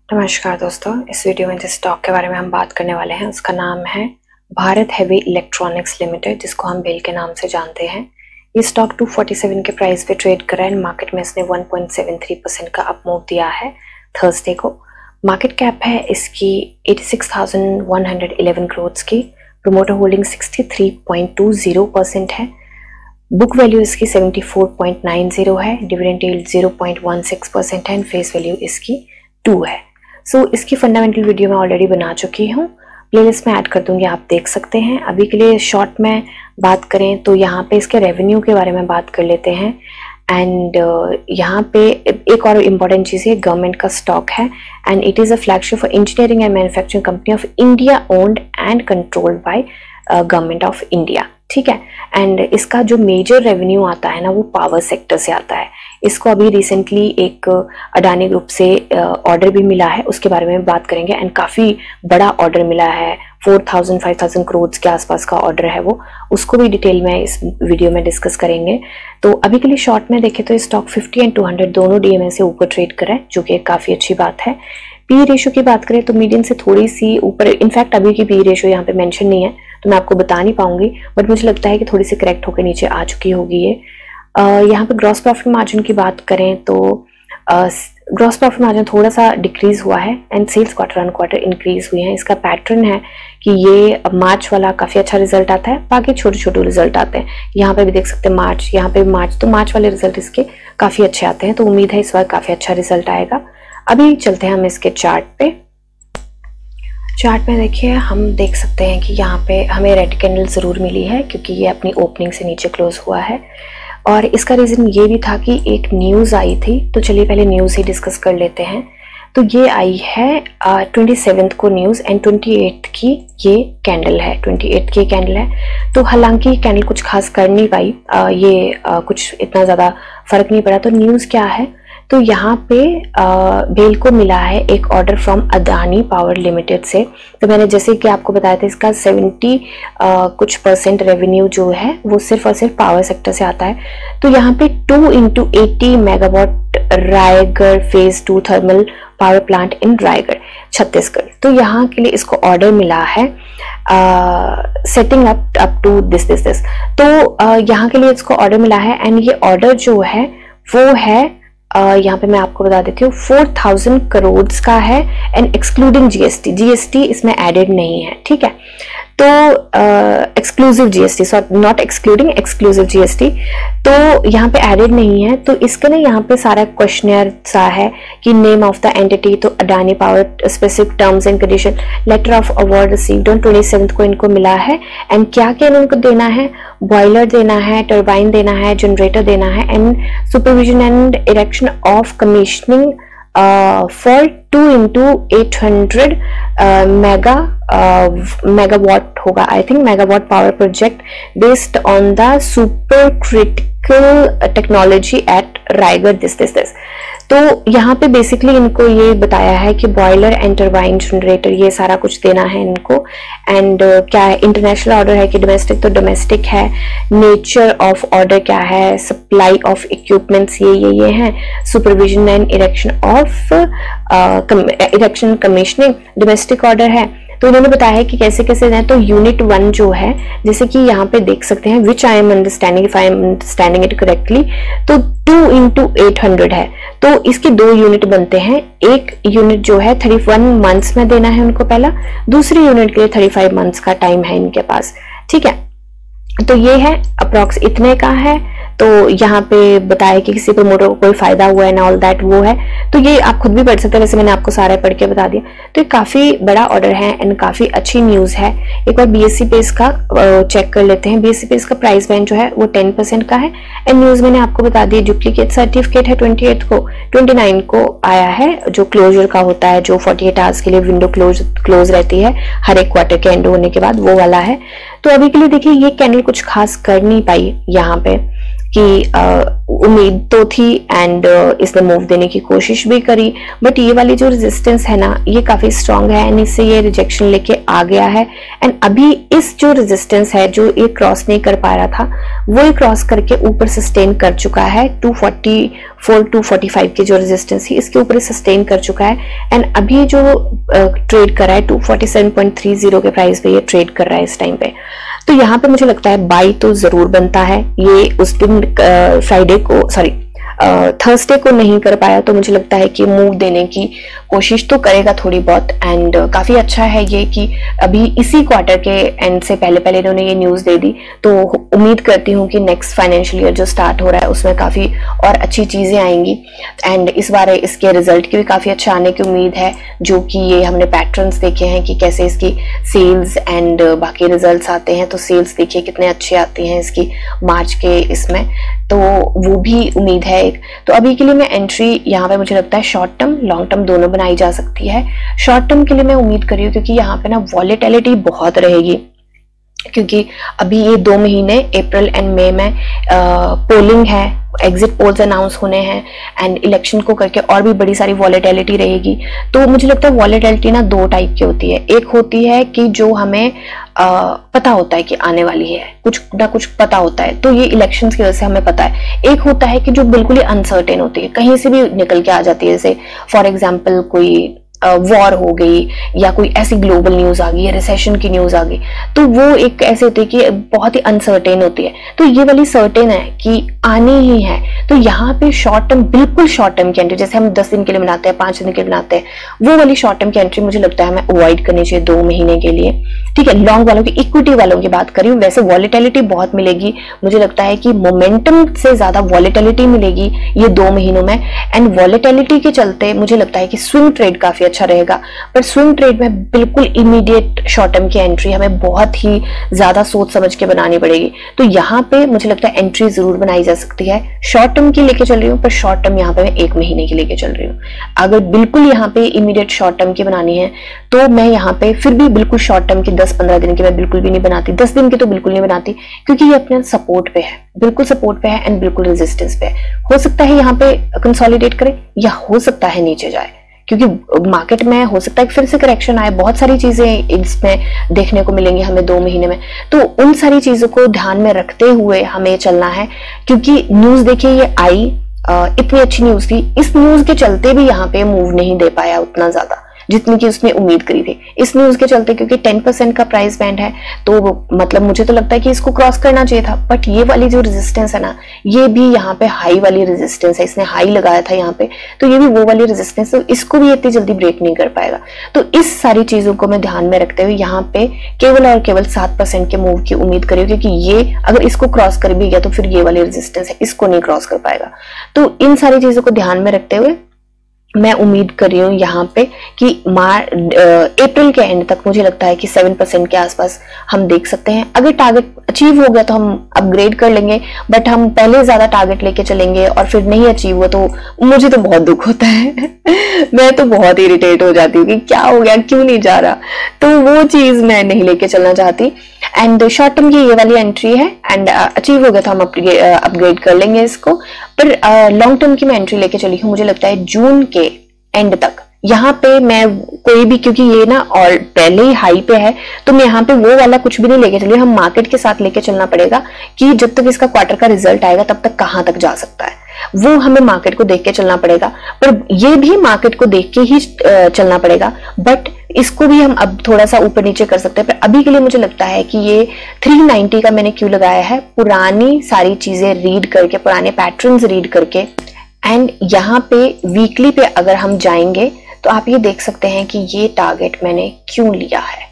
नमस्कार दोस्तों, इस वीडियो में जिस स्टॉक के बारे में हम बात करने वाले हैं उसका नाम है भारत हेवी इलेक्ट्रॉनिक्स लिमिटेड, जिसको हम बेल के नाम से जानते हैं। ये स्टॉक 247 के प्राइस पे ट्रेड कर रहा है। मार्केट में इसने 1.73% का अप मूव दिया है थर्सडे को। मार्केट कैप है इसकी 86,111 करोड़ की। प्रोमोटर होल्डिंग 63.20% है। बुक वैल्यू इसकी 74.90 है। डिविडेंड यील्ड 0.16% है एंड फेस वैल्यू इसकी 2 है। इसकी फंडामेंटल वीडियो मैं ऑलरेडी बना चुकी हूँ, प्लेलिस्ट में ऐड कर दूंगी, आप देख सकते हैं। अभी के लिए शॉर्ट में बात करें तो यहाँ पे इसके रेवेन्यू के बारे में बात कर लेते हैं। एंड यहाँ पे एक और इम्पॉर्टेंट चीज़ है, गवर्नमेंट का स्टॉक है and it is a flagship for engineering and manufacturing company of India, owned and controlled by government of India. ठीक है। एंड इसका जो मेजर रेवेन्यू आता है ना, वो पावर सेक्टर से आता है। इसको अभी रिसेंटली एक अडानी ग्रुप से ऑर्डर भी मिला है, उसके बारे में बात करेंगे। एंड काफ़ी बड़ा ऑर्डर मिला है, 4,000-5,000 करोड़ के आसपास का ऑर्डर है वो, उसको भी डिटेल में इस वीडियो में डिस्कस करेंगे। तो अभी के लिए शॉर्ट में देखें तो स्टॉक 50 एंड 200 दोनों डीएमए से ऊपर ट्रेड कर रहा है, जो कि काफ़ी अच्छी बात है। पी रेशो की बात करें तो मीडियन से थोड़ी सी ऊपर, इनफैक्ट अभी की पी रेशो यहाँ पे मेंशन नहीं है तो मैं आपको बता नहीं पाऊंगी, बट मुझे लगता है कि थोड़ी सी करेक्ट होकर नीचे आ चुकी होगी ये। यहाँ पे ग्रॉस प्रॉफिट मार्जिन की बात करें तो ग्रॉस प्रॉफिट मार्जिन थोड़ा सा डिक्रीज हुआ है and sales quarter on quarter increase हुई है। इसका पैटर्न है कि ये मार्च वाला काफ़ी अच्छा रिजल्ट आता है, बाकी छोटे छोटे रिजल्ट आते हैं। यहाँ पे भी देख सकते हैं मार्च, यहाँ पे मार्च, तो मार्च वाले रिजल्ट इसके काफ़ी अच्छे आते हैं, तो उम्मीद है इस बार काफ़ी अच्छा रिजल्ट आएगा। अभी चलते हैं हम इसके चार्ट पे। चार्ट में देखिए, हम देख सकते हैं कि यहाँ पे हमें रेड कैंडल ज़रूर मिली है क्योंकि ये अपनी ओपनिंग से नीचे क्लोज हुआ है। और इसका रीज़न ये भी था कि एक न्यूज़ आई थी, तो चलिए पहले न्यूज़ ही डिस्कस कर लेते हैं। तो ये आई है 27 को न्यूज़ एंड 28 की ये कैंडल है, 28 की कैंडल है। तो हालांकि कैंडल कुछ खास कर नहीं पाई, कुछ इतना ज़्यादा फर्क नहीं पड़ा। तो न्यूज़ क्या है, तो यहाँ पे बेल को मिला है एक order from Adani power limited से। तो मैंने जैसे कि आपको बताया था, इसका 70% रेवेन्यू जो है वो सिर्फ और सिर्फ पावर सेक्टर से आता है। तो यहाँ पे 2x80 megawatt Raigarh phase 2 thermal power plant in Raigarh Chhattisgarh, तो यहाँ के लिए इसको ऑर्डर मिला है सेटिंग अप टू दिस। तो यहाँ के लिए इसको ऑर्डर मिला है एंड ये ऑर्डर जो है वो है यहाँ पे मैं आपको बता देती हूँ 4,000 करोड़ का है एंड एक्सक्लूडिंग जीएसटी इसमें एडेड नहीं है। ठीक है। तो exclusive GST, sorry not excluding, exclusive GST तो यहाँ पे एडेड नहीं है। तो इसका ना यहाँ पे सारा क्वेश्चनर सा है कि नेम ऑफ द एंटिटी, तो Adani power, specific terms and condition, letter of award received on 27 को इनको मिला है एंड क्या क्या इनको देना है, बॉयलर देना है, टर्बाइन देना है, जनरेटर देना है and supervision and erection of commissioning for 2x800 megawatt होगा, I think megawatt power project based on the super critical technology at Raigarh this. तो यहाँ पे बेसिकली इनको ये बताया है कि बॉयलर एंड टर्बाइन, जनरेटर, ये सारा कुछ देना है इनको। एंड क्या है, इंटरनेशनल ऑर्डर है कि डोमेस्टिक, तो डोमेस्टिक है। नेचर ऑफ ऑर्डर क्या है, सप्लाई ऑफ इक्विपमेंट्स ये हैं। Supervision and erection of erection commissioning domestic order है। तो उन्होंने बताया है कि कैसे कैसे दें। तो यूनिट 1 जो है, जैसे कि यहाँ पे देख सकते हैं, which I am understanding, if I am understanding it correctly, तो 2x800 है। तो इसके 2 यूनिट बनते हैं। एक यूनिट जो है 31 मंथ्स में देना है उनको पहला, दूसरी यूनिट के लिए 35 मंथ्स का टाइम है इनके पास। ठीक है। तो ये है अप्रॉक्स इतने का है। तो यहाँ पे बताया कि किसी प्रमोटर को कोई फायदा हुआ है ना, ऑल दैट वो है। तो ये आप खुद भी पढ़ सकते हैं, वैसे मैंने आपको सारा पढ़ के बता दिया। तो ये काफी बड़ा ऑर्डर है एंड काफी अच्छी न्यूज है। एक बार बीएससी पे इसका चेक कर लेते हैं। बीएससी पे इसका प्राइस बैंड जो है वो 10% का है एंड न्यूज मैंने आपको बता दी। डुप्लीकेट सर्टिफिकेट है 29 को आया है, जो क्लोजर का होता है, जो 48 आवर्स के लिए विंडो क्लोज रहती है हर एक क्वार्टर के एंड होने के बाद, वो वाला है। तो अभी के लिए देखिए ये कैंडल कुछ खास कर नहीं पाई यहाँ पे। कि उम्मीद तो थी एंड इसने मूव देने की कोशिश भी करी, बट ये वाली जो रेजिस्टेंस है ना ये काफी स्ट्रांग है एंड इससे ये रिजेक्शन लेके आ गया है। एंड अभी इस जो रेजिस्टेंस है जो ये क्रॉस नहीं कर पा रहा था वो ये क्रॉस करके ऊपर सस्टेन कर चुका है। 244 245 की जो रेजिस्टेंस थी इसके ऊपर सस्टेन कर चुका है एंड अभी जो ट्रेड कर रहा है 247.30 के प्राइस पे ये ट्रेड कर रहा है इस टाइम पे। तो यहाँ पे मुझे लगता है बाई तो जरूर बनता है। ये उस दिन थर्सडे को नहीं कर पाया तो मुझे लगता है कि मूव देने की कोशिश तो करेगा थोड़ी बहुत। एंड काफी अच्छा है ये कि अभी इसी क्वार्टर के एंड से पहले पहले इन्होंने ये न्यूज दे दी, तो उम्मीद करती हूँ कि नेक्स्ट फाइनेंशियल ईयर जो स्टार्ट हो रहा है उसमें काफी और अच्छी चीजें आएंगी। एंड इस बार इसके रिजल्ट की भी काफी अच्छा आने की उम्मीद है, जो कि ये हमने पैटर्न्स देखे हैं कि कैसे इसकी सेल्स एंड बाकी रिजल्ट्स आते हैं। तो सेल्स देखिए कितने अच्छे आते हैं इसकी मार्च के इसमें, तो वो भी उम्मीद है। तो अभी के लिए मैं एंट्री यहाँ पे मुझे लगता है शॉर्ट टर्म लॉन्ग टर्म दोनों बनाई जा सकती है। शॉर्ट टर्म के लिए मैं उम्मीद कर रही हूँ क्योंकि यहाँ पे ना वॉलेटिलिटी बहुत रहेगी, क्योंकि अभी ये 2 महीने अप्रैल एंड मई में पोलिंग है, एग्जिट पोल्स अनाउंस होने हैं एंड इलेक्शन को करके और भी बड़ी सारी वॉलेटिलिटी रहेगी। तो मुझे लगता है वॉलेटिलिटी ना 2 टाइप की होती है। एक होती है कि जो हमें पता होता है कि आने वाली है, कुछ ना कुछ पता होता है, तो ये इलेक्शंस की वजह से हमें पता है। एक होता है कि जो बिल्कुल ही अनसर्टेन होती है, कहीं से भी निकल के आ जाती है, जैसे फॉर एग्जाम्पल कोई वॉर हो गई या कोई ऐसी ग्लोबल न्यूज आ गई या रिसेशन की न्यूज आ गई, तो वो एक ऐसे होती है कि बहुत ही अनसर्टेन होती है। तो ये वाली सर्टेन है कि आनी ही है। तो यहाँ पे शॉर्ट टर्म, बिल्कुल शॉर्ट टर्म की एंट्री, जैसे हम 10 दिन के लिए बनाते हैं, 5 दिन के लिए बनाते हैं, वो वाली शॉर्ट टर्म की एंट्री मुझे लगता है हमें अवॉइड करनी चाहिए 2 महीने के लिए। ठीक है, लॉन्ग वालों की, इक्विटी वालों की बात करी हूँ। वैसे वॉलेटिलिटी बहुत मिलेगी, मुझे लगता है कि मोमेंटम से ज्यादा वॉलेटिलिटी मिलेगी ये 2 महीनों में। एंड वॉलेटिलिटी के चलते मुझे लगता है कि स्विंग ट्रेड काफी अच्छा रहेगा, पर स्विंग ट्रेड में बिल्कुल इमीडिएट शॉर्ट टर्म की एंट्री हमें बहुत ही ज्यादा सोच समझ के बनानी पड़ेगी। तो यहाँ पे मुझे लगता है एंट्री जरूर बनाई जा सकती है। शॉर्ट टर्म की लेके चल रही हूँ, पर शॉर्ट टर्म यहाँ पे मैं 1 महीने की लेके चल रही हूँ। अगर बिल्कुल यहाँ पे इमीडिएट शॉर्ट टर्म की बनानी है तो मैं यहाँ पे फिर भी बिल्कुल शॉर्ट टर्म की 10-15 दिन की मैं बिल्कुल भी नहीं बनाती, 10 दिन की तो बिल्कुल नहीं बनाती, क्योंकि ये अपने सपोर्ट पे है, बिल्कुल सपोर्ट पे है एंड बिल्कुल रेजिस्टेंस पे है। हो सकता है यहाँ पे कंसोलिडेट करे या हो सकता है नीचे जाए, क्योंकि मार्केट में हो सकता है फिर से करेक्शन आए। बहुत सारी चीजें इसमें देखने को मिलेंगी हमें 2 महीने में, तो उन सारी चीजों को ध्यान में रखते हुए हमें चलना है। क्योंकि न्यूज देखिए ये आई, इतनी अच्छी न्यूज थी, इस न्यूज के चलते भी यहाँ पे मूव नहीं दे पाया उतना ज्यादा जितनी की उसने उम्मीद करी थी इस न्यूज के चलते, क्योंकि 10% का प्राइस बैंड है, तो मतलब मुझे तो लगता है कि इसको क्रॉस करना चाहिए था। बट ये वाली जो रेजिस्टेंस है ना, ये भी यहाँ पे हाई वाली रेजिस्टेंस है, इसने हाई लगाया था यहाँ पे, तो ये भी वो वाली रेजिस्टेंस, तो इसको भी इतनी जल्दी ब्रेक नहीं कर पाएगा। तो इस सारी चीजों को मैं ध्यान में रखते हुए यहाँ पे केवल और केवल 7% के मूव की उम्मीद करी, क्योंकि ये अगर इसको क्रॉस कर भी गया तो फिर ये वाली रेजिस्टेंस है, इसको नहीं क्रॉस कर पाएगा। तो इन सारी चीजों को ध्यान में रखते हुए मैं उम्मीद कर रही हूँ यहाँ पे कि अप्रैल के एंड तक मुझे लगता है कि 7% के आसपास हम देख सकते हैं। अगर टारगेट अचीव हो गया तो हम अपग्रेड कर लेंगे, बट हम पहले ज्यादा टारगेट लेके चलेंगे और फिर नहीं अचीव हुआ तो मुझे तो बहुत दुख होता है मैं तो बहुत इरिटेट हो जाती हूँ कि क्या हो गया, क्यों नहीं जा रहा, तो वो चीज मैं नहीं लेके चलना चाहती। एंड शॉर्ट टर्म की ये वाली एंट्री है एंड अचीव हो गया तो हम अपग्रेड कर लेंगे इसको। पर लॉन्ग टर्म की मैं एंट्री लेके चली हूँ, मुझे लगता है जून के एंड तक। यहाँ पे मैं कोई भी, क्योंकि ये ना और पहले ही हाई पे है, तो मैं यहाँ पे वो वाला कुछ भी नहीं लेके चली, हम मार्केट के साथ लेके चलना पड़ेगा कि जब तक इसका क्वार्टर का रिजल्ट आएगा तब तक कहां तक जा सकता है, वो हमें मार्केट को देख के चलना पड़ेगा। पर ये भी मार्केट को देख के ही चलना पड़ेगा, बट इसको भी हम अब थोड़ा सा ऊपर नीचे कर सकते हैं। पर अभी के लिए मुझे लगता है कि ये 390 का मैंने क्यों लगाया है, पुरानी सारी चीजें रीड करके, पुराने पैटर्न्स रीड करके। एंड यहाँ पे वीकली पे अगर हम जाएंगे तो आप ये देख सकते हैं कि ये टारगेट मैंने क्यों लिया है,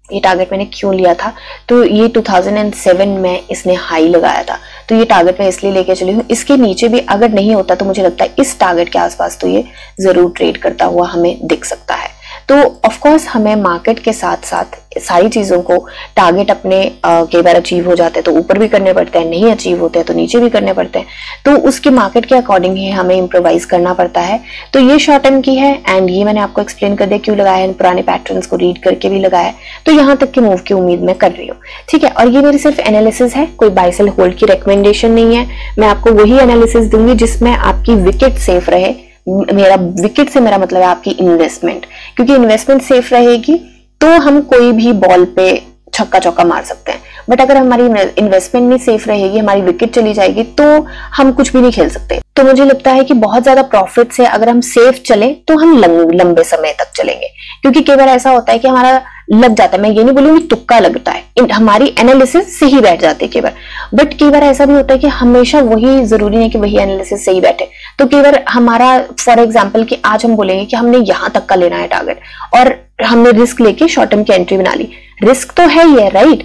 ये टारगेट मैंने क्यों लिया था, तो ये 2007 में इसने हाई लगाया था, तो ये टारगेट मैं इसलिए लेके चली हूँ। इसके नीचे भी अगर नहीं होता तो मुझे लगता है इस टारगेट के आसपास तो ये जरूर ट्रेड करता हुआ हमें दिख सकता है। तो ऑफ कोर्स हमें मार्केट के साथ साथ सारी चीजों को टारगेट अपने कई बार अचीव हो जाते हैं तो ऊपर भी करने पड़ते हैं, नहीं अचीव होते हैं तो नीचे भी करने पड़ते हैं, तो उसकी मार्केट के अकॉर्डिंग ही हमें इम्प्रोवाइज करना पड़ता है। तो ये शॉर्ट टर्म की है एंड ये मैंने आपको एक्सप्लेन कर दिया क्यों लगाया है, पुराने पैटर्न्स को रीड करके भी लगाया है, तो यहाँ तक की मूव की उम्मीद मैं कर रही हूँ, ठीक है। और ये मेरी सिर्फ एनालिसिस है, कोई बाय सेल होल्ड की रिकमेंडेशन नहीं है। मैं आपको वही एनालिसिस दूंगी जिसमें आपकी विकेट सेफ रहे। मेरा विकेट से मेरा मतलब है आपकी इन्वेस्टमेंट, क्योंकि इन्वेस्टमेंट सेफ रहेगी तो हम कोई भी बॉल पे छक्का चौका मार सकते हैं, बट अगर हमारी इन्वेस्टमेंट नहीं सेफ रहेगी, हमारी विकेट चली जाएगी, तो हम कुछ भी नहीं खेल सकते। तो मुझे लगता है कि बहुत ज्यादा प्रॉफिट से अगर हम सेफ चले तो हम लंबे समय तक चलेंगे, क्योंकि कई बार ऐसा होता है कि हमारा लग जाता है, मैं ये नहीं बोलूंगी तुक्का लगता है, हमारी एनालिसिस सही बैठ जाती है कई बार, बट कई बार ऐसा भी होता है कि हमेशा वही जरूरी नहीं कि वही एनालिसिस सही बैठे। तो कई बार हमारा फॉर एग्जाम्पल कि आज हम बोलेंगे कि हमने यहां तक का लेना है टारगेट और हमने रिस्क लेके शॉर्ट टर्म की एंट्री बना ली, रिस्क तो है ही है, राइट।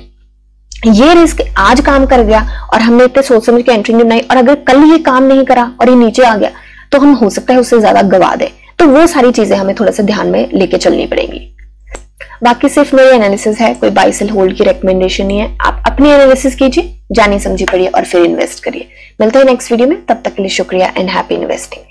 ये रिस्क आज काम कर गया और हमने इतने सोच समझ के एंट्री नहीं बनाई, और अगर कल ये काम नहीं करा और ये नीचे आ गया तो हम हो सकता है उससे ज्यादा गवा दें। तो वो सारी चीजें हमें थोड़ा सा ध्यान में लेके चलनी पड़ेगी। बाकी सिर्फ मेरी एनालिसिस है, कोई बाय सेल होल्ड की रिकमेंडेशन नहीं है। आप अपनी एनालिसिस कीजिए, जानी समझी पढ़िए और फिर इन्वेस्ट करिए। मिलते हैं नेक्स्ट वीडियो में, तब तक के लिए शुक्रिया एंड हैप्पी इन्वेस्टिंग।